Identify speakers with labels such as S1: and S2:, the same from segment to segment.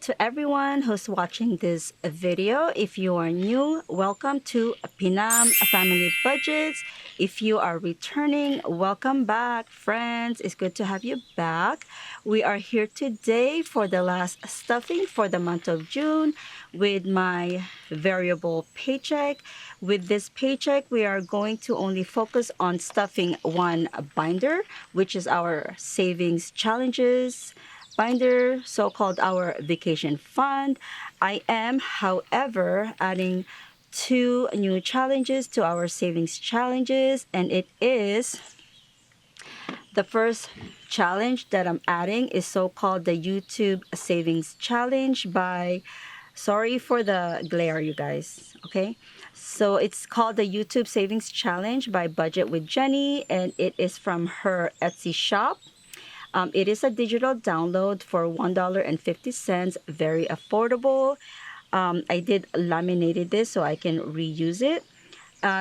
S1: to everyone who's watching this video. If you are new, welcome to PNAM Family Budgets. If you are returning, welcome back, friends. It's good to have you back. We are here today for the last stuffing for the month of June with my variable paycheck. With this paycheck, we are going to only focus on stuffing one binder, which is our savings challenges binder, so-called our vacation fund. I am, however, adding 2 new challenges to our savings challenges, and it is the first challenge that I'm adding is so-called the YouTube Savings Challenge by, sorry for the glare, you guys, okay? So it's called the YouTube Savings Challenge by Budget with Jenny, and it is from her Etsy shop. It is a digital download for $1.50, very affordable. I did laminated this so I can reuse it.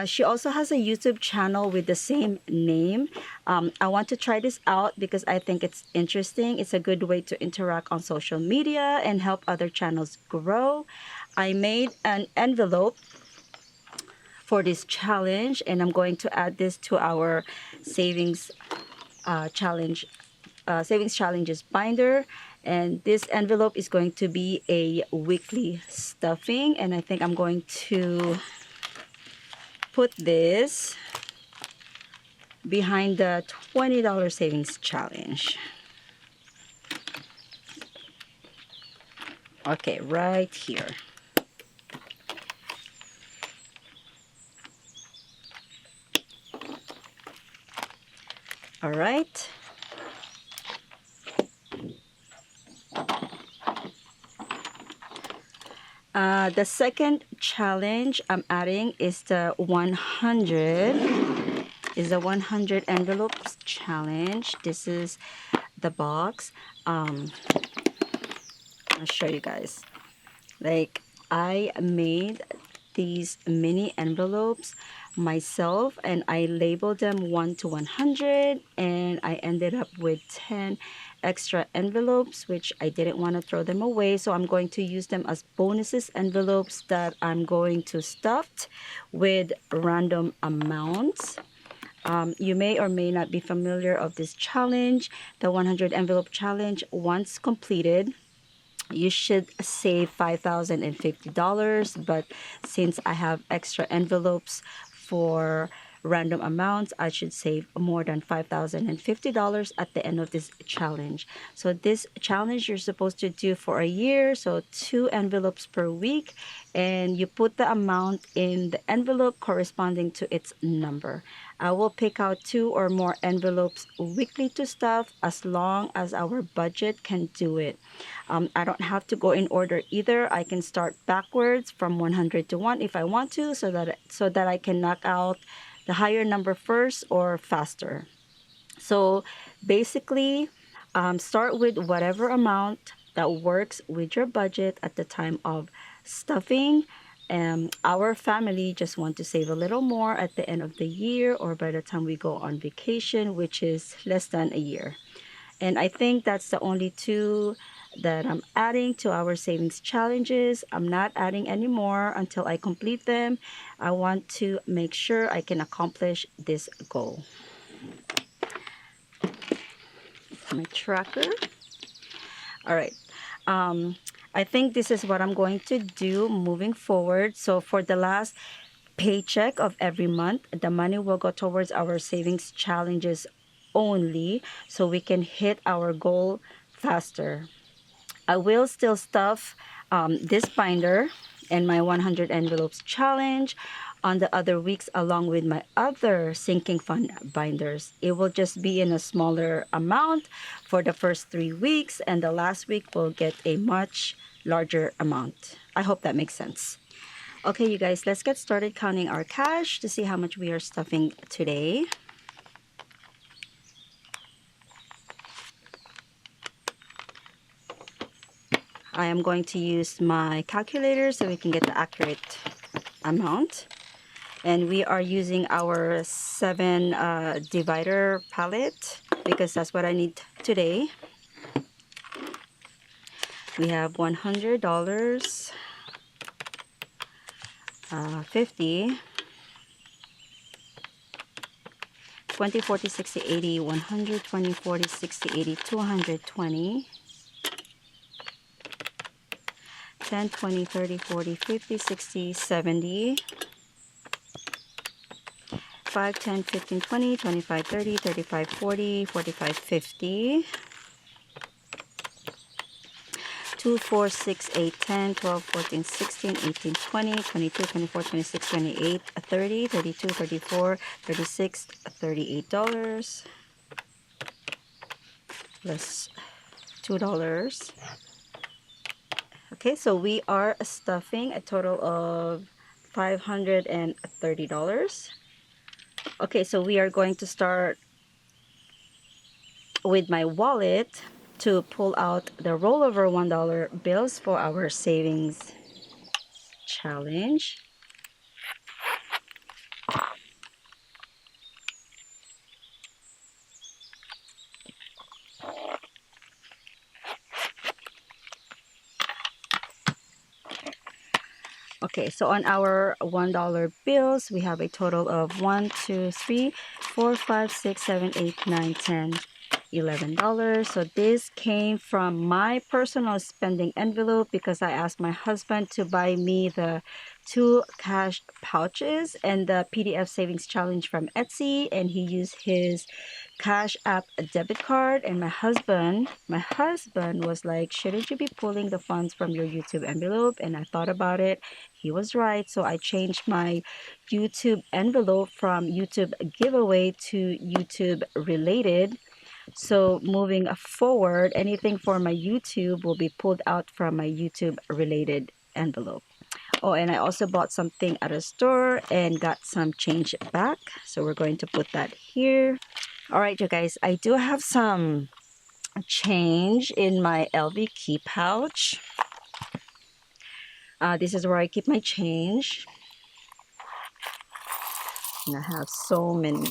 S1: She also has a YouTube channel with the same name. I want to try this out because I think it's interesting. It's a good way to interact on social media and help other channels grow. I made an envelope for this challenge, and I'm going to add this to our savings savings challenges binder, and this envelope is going to be a weekly stuffing, and I think I'm going to put this behind the $20 savings challenge. Okay, right here. All right. The second challenge I'm adding is the 100 envelopes challenge. This is the box. I'll show you guys. Like, I made these mini envelopes myself, and I labeled them 1 to 100, and I ended up with 10 extra envelopes, which I didn't want to throw them away, so I'm going to use them as bonuses envelopes that I'm going to stuff with random amounts. You may or may not be familiar of this challenge, the 100 envelope challenge. Once completed, you should save $5,050, but since I have extra envelopes for random amounts, I should save more than $5,050 at the end of this challenge. So this challenge you're supposed to do for a year, so 2 envelopes per week, and you put the amount in the envelope corresponding to its number. I will pick out 2 or more envelopes weekly to stuff as long as our budget can do it. I don't have to go in order either. I can start backwards from 100 to 1 if I want to, so that I can knock out the higher number first or faster. So basically, start with whatever amount that works with your budget at the time of stuffing. Our family just want to save a little more at the end of the year or by the time we go on vacation, which is less than a year. And I think that's the only 2 that I'm adding to our savings challenges. I'm not adding any more until I complete them. I want to make sure I can accomplish this goal. My tracker. All right. I think this is what I'm going to do moving forward. So for the last paycheck of every month, the money will go towards our savings challenges only, so we can hit our goal faster. I will still stuff this binder and my 100 envelopes challenge on the other weeks along with my other sinking fund binders. It will just be in a smaller amount for the first 3 weeks, and the last week will get a much larger amount. I hope that makes sense. Okay, you guys, let's get started counting our cash to see how much we are stuffing today. I am going to use my calculator so we can get the accurate amount. And we are using our 7 divider pallet because that's what I need today. We have $100, 50, 20, 40, 60, 80, 100, 20, 40, 60, 80, 220, 10, 20, 30, 40, 50, 60, 70, 5, 10, 15, 20, 25, 30, 35, 40, 45, 50, 2, 4, 6, 8, 10, 12, 14, 16, 18, 20, 22, 24, 26, 28, 30, 32, 34, 36, $38, plus $2. Okay, so we are stuffing a total of $530. Okay, so we are going to start with my wallet to pull out the rollover $1 bills for our savings challenge. Okay, so on our $1 bills, we have a total of 1, 2, 3, 4, 5, 6, 7, 8, 9, 10, $11. So this came from my personal spending envelope because I asked my husband to buy me the 2 cash pouches and the PDF savings challenge from Etsy, and he used his Cash App debit card. And my husband was like, shouldn't you be pulling the funds from your YouTube envelope? And I thought about it. He was right. So I changed my YouTube envelope from YouTube giveaway to YouTube related. So moving forward, anything for my YouTube will be pulled out from my YouTube related envelope. Oh, and I also bought something at a store and got some change back. So we're going to put that here. All right, you guys, I do have some change in my LV key pouch. This is where I keep my change. And I have so many.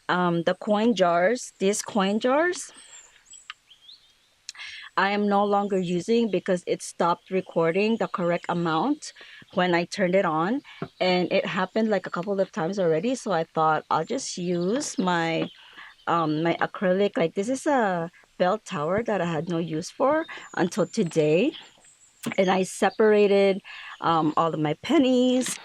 S1: The coin jars, these coin jars, I am no longer using because it stopped recording the correct amount when I turned it on, and it happened like a couple of times already. So I thought I'll just use my my acrylic. Like, this is a bell tower that I had no use for until today, and I separated all of my pennies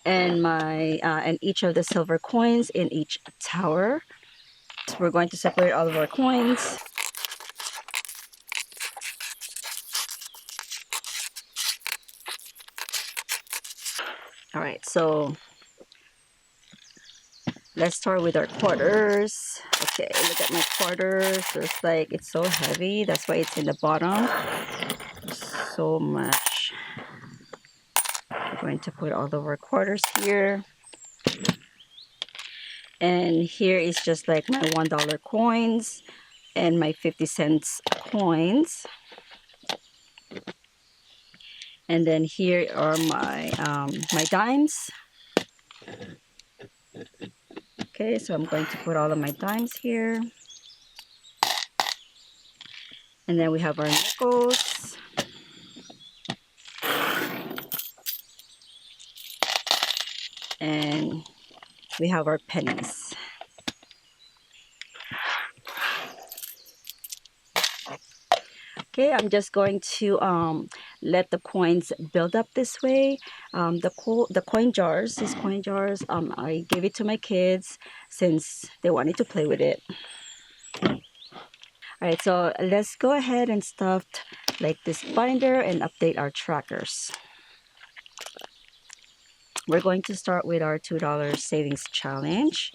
S1: and my and each of the silver coins in each tower. So we're going to separate all of our coins. All right, so let's start with our quarters. Okay, look at my quarters. It's like, it's so heavy. That's why it's in the bottom. So much. We're going to put all of our quarters here. And here is just like my $1 coins and my 50-cent coins. And then here are my my dimes. Okay, so I'm going to put all of my dimes here. And then we have our nickels. And we have our pennies. Okay, I'm just going to let the coins build up this way. The coin jars, these coin jars, I gave it to my kids since they wanted to play with it. All right, so let's go ahead and stuff like this binder and update our trackers. We're going to start with our $2 savings challenge.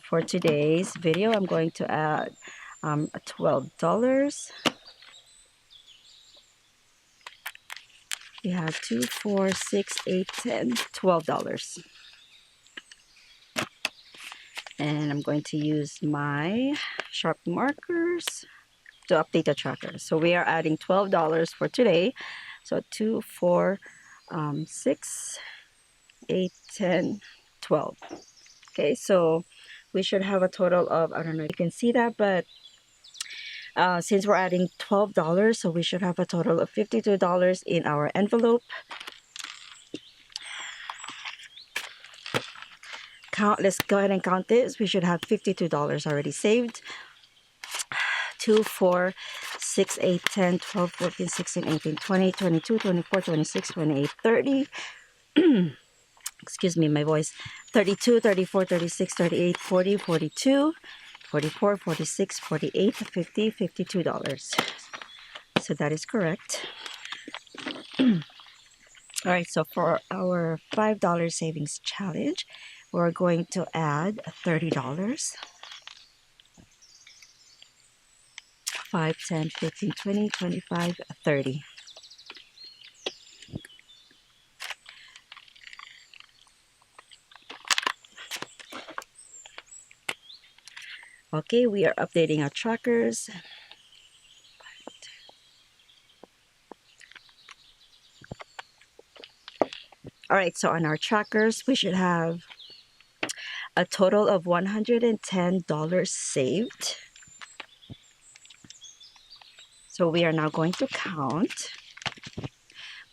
S1: For today's video, I'm going to add $12. We have 2, 4, 6, 8, 10, $12. And I'm going to use my sharp markers to update the tracker. So we are adding $12 for today. So 2, 4, 6, 8, 10, 12. Okay, so we should have a total of, I don't know if you can see that, but since we're adding $12, so we should have a total of $52 in our envelope. Let's go ahead and count this. We should have $52 already saved. 2, 4, 6, 8, 10, 12, 14, 16, 18, 20, 22, 24, 26, 28, 30. Excuse me, my voice. 32, 34, 36, 38, 40, 42, 44, 46, 48, 50, $52. So that is correct. All right, so for our $5 savings challenge, we're going to add $30. 5, 10, 15, 20, 25, 30. Okay, we are updating our trackers. All right, so on our trackers, we should have a total of $110 saved. So we are now going to count.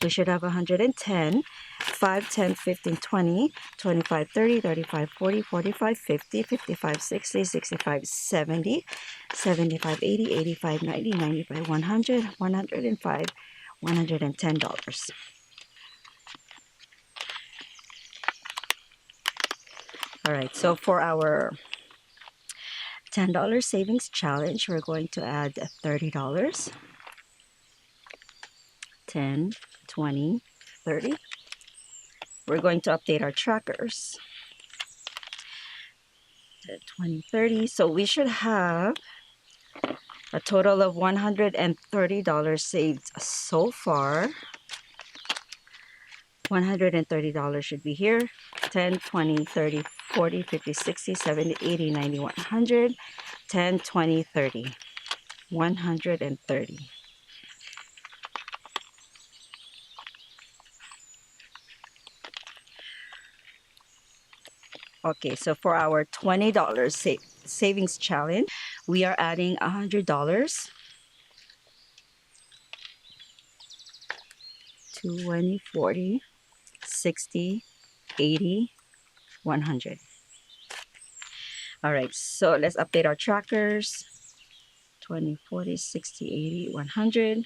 S1: We should have 110, 5, 10, 15, 20, 25, 30, 35, 40, 45, 50, 55, 60, 65, 70, 75, 80, 85, 90, 95, 100, 105, $110. All right, so for our $10 savings challenge, we're going to add $30. 10, 20, 30. We're going to update our trackers. 10, 20, 30. So we should have a total of $130 saved so far. $130 should be here. 10, 20, 30, 40, 50, 60, 70, 80, 90, 100. 10, 20, 30. 130. Okay, so for our $20 savings challenge, we are adding $100. 20, 40, 60, 80, 100. All right, so let's update our trackers. 20, 40, 60, 80, 100.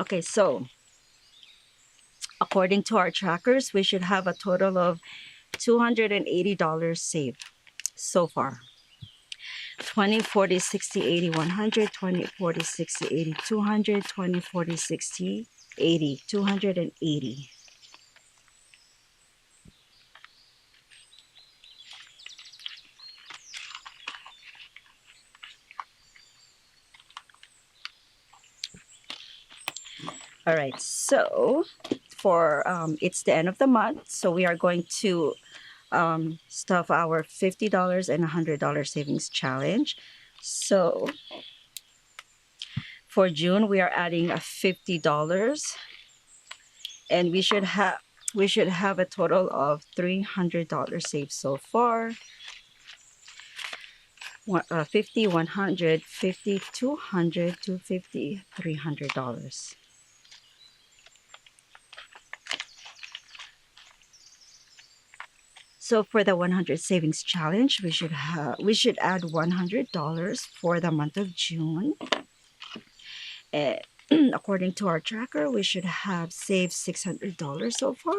S1: Okay, so according to our trackers, we should have a total of $280 saved so far. 20, 40, 60, 80, 100, 20, 40, 60, 80, 200, 20, 40, 60, 80, 280. All right, so for it's the end of the month, so we are going to stuff our $50 and $100 savings challenge. So for June, we are adding a $50, and we should have a total of $300 saved so far. 50, 100, 50, 200, 250, $300. So for the 100 savings challenge, we should add $100 for the month of June. According to our tracker, we should have saved $600 so far.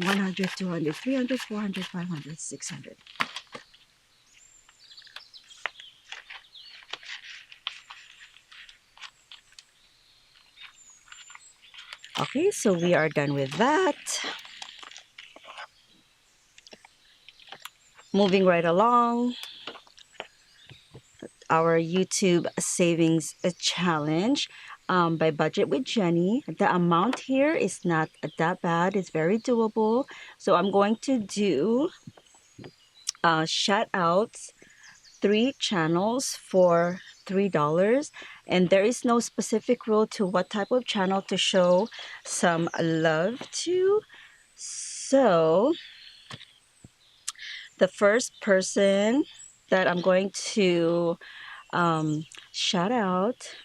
S1: $100, $200, $300, $400, $500, $600. Okay, so we are done with that. Moving right along. our YouTube savings challenge by Budget with Jenny. The amount here is not that bad. It's very doable. So I'm going to do shout outs 3 channels for $3, and there is no specific rule to what type of channel to show some love to. So the first person that I'm going to shout out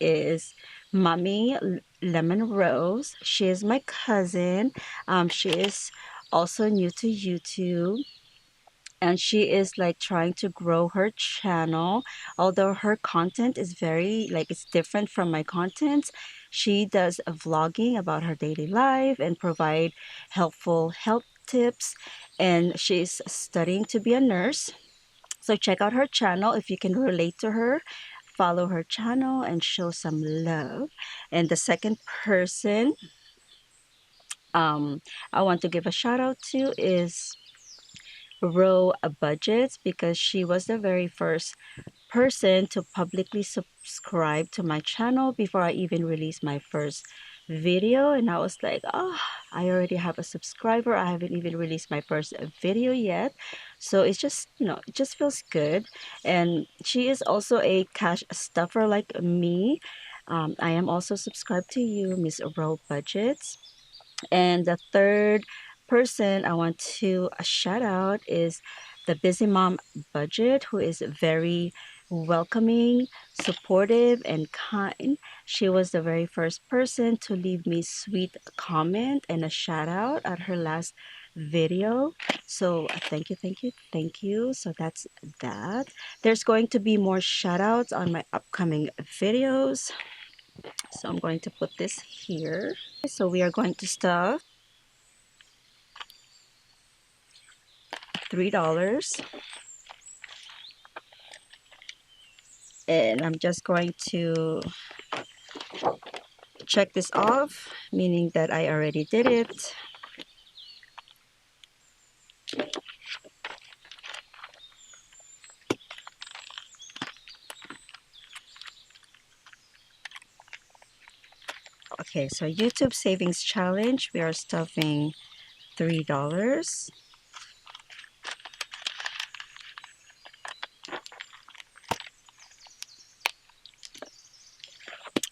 S1: is Mommy Lemon Rose. She is my cousin. She is also new to YouTube, and she is like trying to grow her channel. Although her content is very like it's different from my content, she does a vlogging about her daily life and provide helpful health tips, and she's studying to be a nurse. So check out her channel if you can relate to her. Follow her channel and show some love. And the second person I want to give a shout out to is Row Budgets, because she was the very first person to publicly subscribe to my channel before I even released my first video. And I was like, oh, I already have a subscriber. I haven't even released my first video yet. So it's just, it just feels good. And she is also a cash stuffer like me. I am also subscribed to you, Miss Row Budgets. And the third person I want to shout out is the Busy Mom Budget, who is very welcoming, supportive, and kind. She was the very first person to leave me sweet comment and a shout out at her last video. So thank you, thank you, thank you. So that's that. There's going to be more shout outs on my upcoming videos. So I'm going to put this here. So we are going to stuff $3, and I'm just going to check this off, meaning that I already did it. Okay, so YouTube Savings Challenge, we are stuffing $3.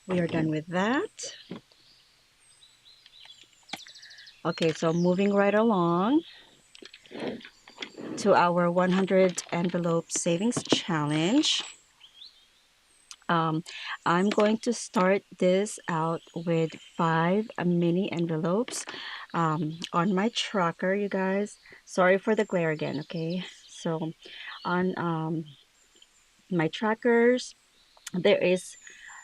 S1: We are done with that. Okay, so moving right along to our 100 envelope savings challenge. I'm going to start this out with 5 mini envelopes on my tracker, you guys. Sorry for the glare again, okay? So on my trackers, there is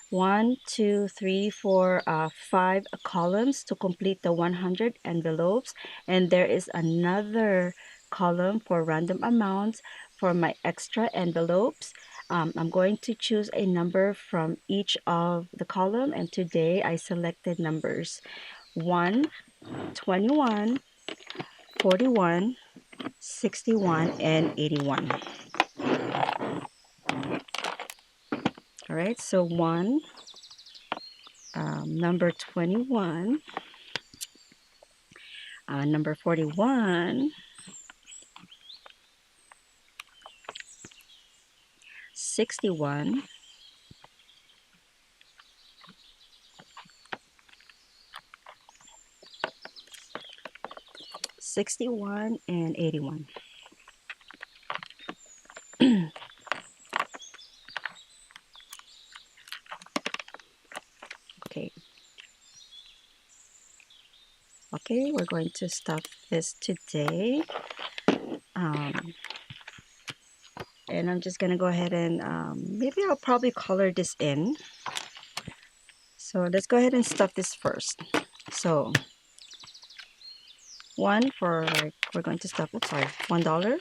S1: 1, 2, 3, 4, 5 columns to complete the 100 envelopes, and there is another column for random amounts for my extra envelopes. I'm going to choose a number from each of the column, and today I selected numbers 1, 21, 41, 61, and 81. All right, so 1, number 21, number 41, 61, 61, and 81. Okay. Okay, we're going to stuff this today. And I'm just gonna go ahead and maybe I'll probably color this in. So let's go ahead and stuff this first. So one for like we're going to stuff it. Sorry, $1.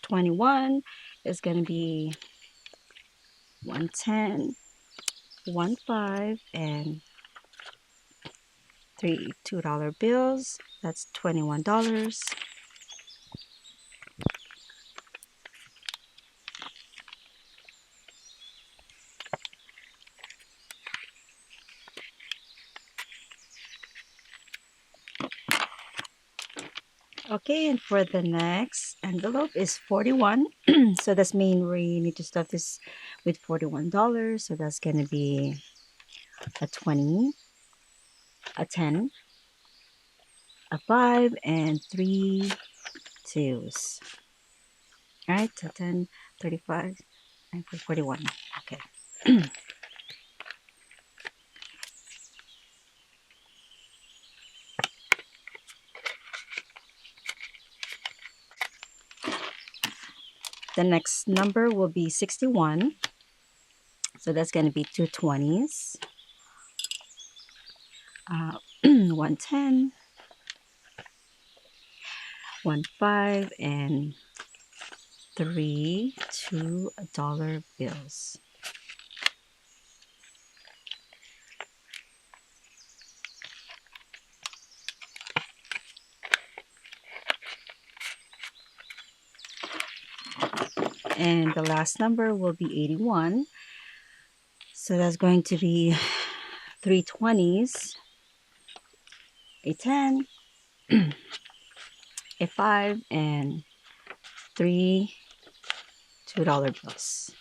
S1: 21 is going to be 110, 15, and 3 $2 bills. That's $21. Okay, and for the next envelope is 41. So that's mean we need to stuff this with $41. So that's gonna be a 20, a 10, a 5, and 3 2s. All right, so 10, 35, and 41. Okay. The next number will be 61. So that's going to be 2 20s, 110, 1 5, and 3 $2 bills. And the last number will be 81. So that's going to be 3 20s, a 10, a 5, and 3 $2 bills.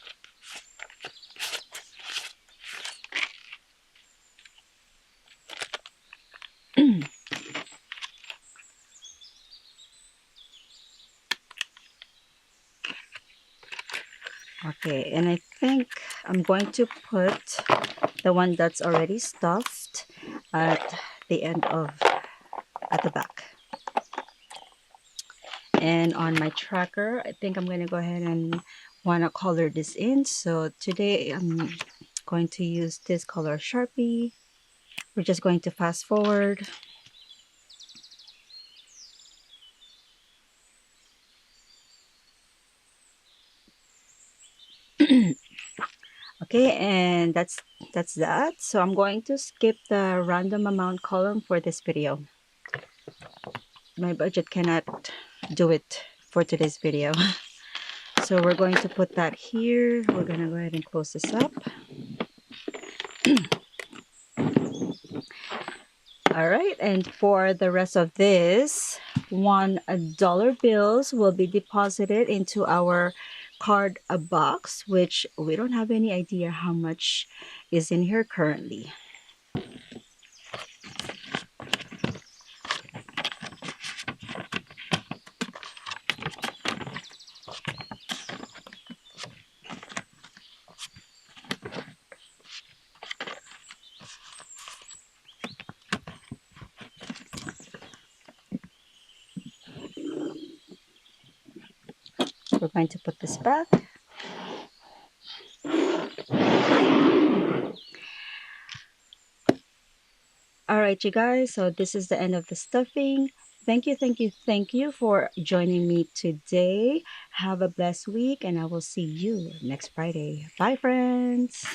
S1: Okay, and I think I'm going to put the one that's already stuffed at the end of, at the back. And on my tracker, I think I'm going to go ahead and want to color this in. So today I'm going to use this color Sharpie. We're just going to fast forward. Okay, and that's that. So I'm going to skip the random amount column for this video. My budget cannot do it for today's video. So we're going to put that here. We're going to go ahead and close this up. All right, and for the rest of this, $1 bills will be deposited into our card box, which we don't have any idea how much is in here currently. We're going to put this back. All right, you guys, so this is the end of the stuffing. Thank you for joining me today. Have a blessed week, and I will see you next Friday. Bye, friends.